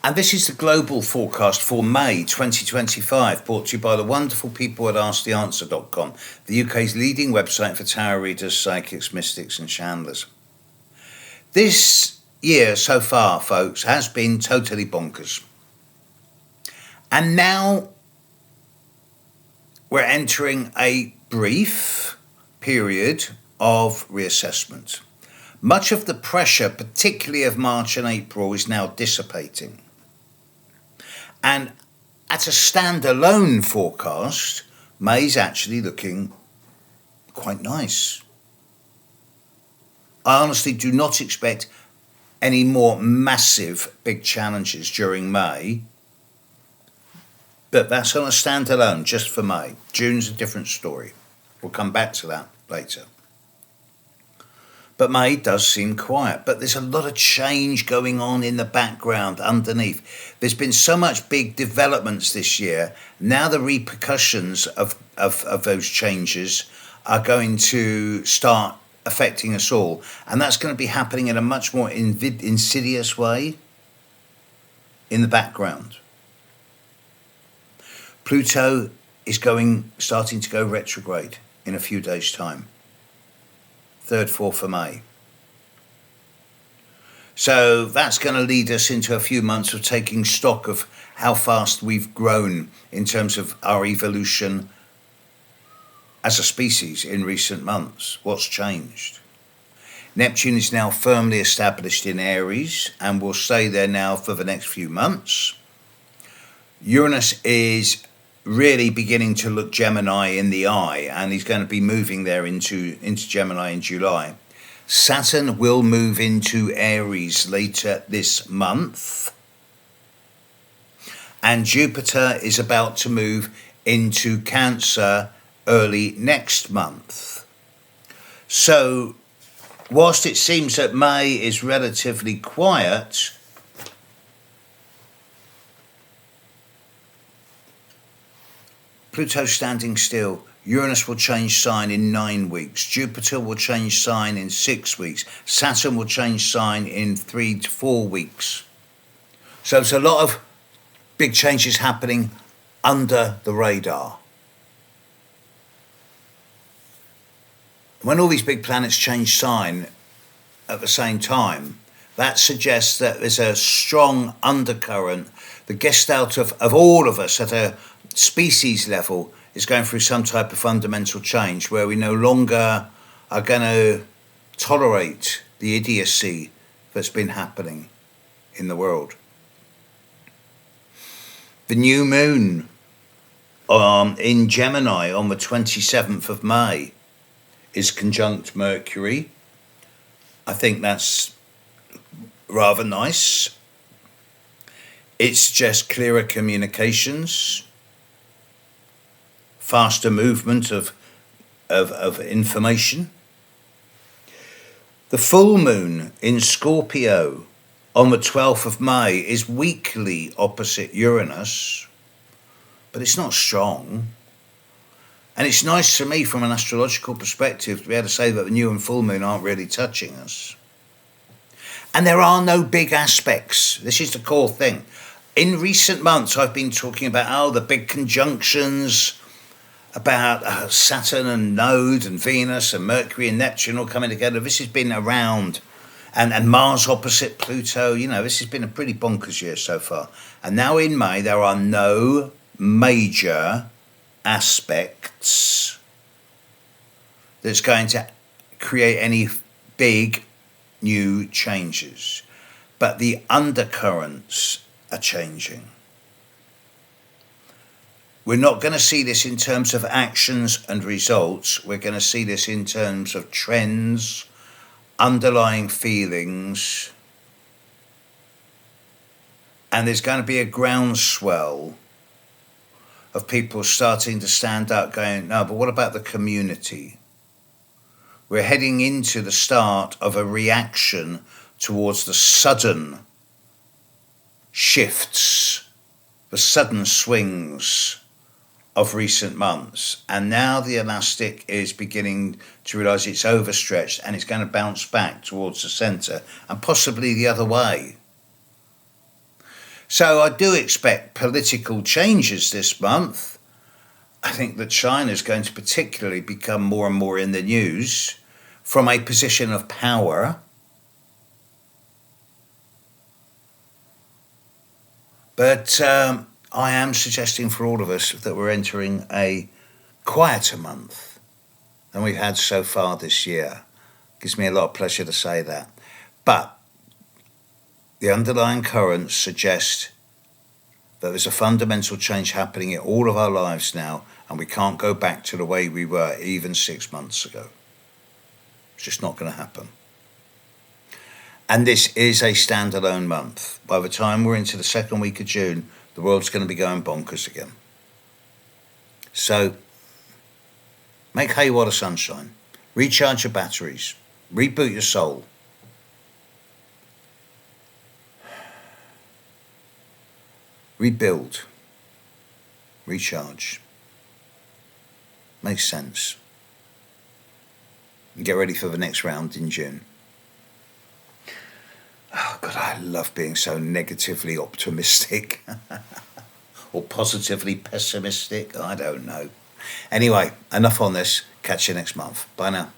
And this is the global forecast for May 2025, brought to you by the wonderful people at AskTheAnswer.com, the UK's leading website for tarot readers, psychics, mystics and chandlers. This year so far, folks, has been totally bonkers. And now we're entering a brief period of reassessment. Much of the pressure, particularly of March and April, is now dissipating. And at a standalone forecast, May's actually looking quite nice. I honestly do not expect any more massive big challenges during May. But that's on a standalone, just for May. June's a different story. We'll come back to that later. But May does seem quiet. But there's a lot of change going on in the background underneath. There's been so much big developments this year. Now the repercussions of those changes are going to start affecting us all. And that's going to be happening in a much more insidious way in the background. Pluto is starting to go retrograde in a few days' time. 3rd, 4th of May. So that's going to lead us into a few months of taking stock of how fast we've grown in terms of our evolution as a species in recent months. What's changed? Neptune is now firmly established in Aries and will stay there now for the next few months. Uranus is really beginning to look Gemini in the eye, and he's going to be moving there into Gemini in July. Saturn will move into Aries later this month, and Jupiter is about to move into Cancer early next month. So whilst it seems that May is relatively quiet, Pluto standing still. Uranus will change sign in 9 weeks. Jupiter will change sign in 6 weeks. Saturn will change sign in 3 to 4 weeks. So there's a lot of big changes happening under the radar. When all these big planets change sign at the same time, that suggests that there's a strong undercurrent. The gestalt of all of us at a species level is going through some type of fundamental change where we no longer are going to tolerate the idiocy that's been happening in the world. The new moon in Gemini on the 27th of May is conjunct Mercury. I think that's rather nice. It's just clearer communications, faster movement of information. The full moon in Scorpio on the 12th of May is weakly opposite Uranus, but it's not strong. And it's nice to me from an astrological perspective to be able to say that the new and full moon aren't really touching us. And there are no big aspects. This is the core thing. In recent months, I've been talking about, the big conjunctions, about Saturn and Node and Venus and Mercury and Neptune all coming together. This has been around. And Mars opposite Pluto. This has been a pretty bonkers year so far. And now in May, there are no major aspects that's going to create any big new changes. But the undercurrents are changing. We're not going to see this in terms of actions and results. We're going to see this in terms of trends, underlying feelings, and there's going to be a groundswell of people starting to stand up going, no, but what about the community? We're heading into the start of a reaction towards the sudden shifts, the sudden swings of recent months. And now the elastic is beginning to realise it's overstretched and it's going to bounce back towards the centre and possibly the other way. So I do expect political changes this month. I think that China is going to particularly become more and more in the news from a position of power. But I am suggesting for all of us that we're entering a quieter month than we've had so far this year. Gives me a lot of pleasure to say that. But the underlying currents suggest that there's a fundamental change happening in all of our lives now, and we can't go back to the way we were even 6 months ago. It's just not going to happen. And this is a standalone month. By the time we're into the second week of June, the world's going to be going bonkers again. So, make hay while the sun shines. Recharge your batteries. Reboot your soul. Rebuild. Recharge. Makes sense. And get ready for the next round in June. Oh, God, I love being so negatively optimistic. Or positively pessimistic. I don't know. Anyway, enough on this. Catch you next month. Bye now.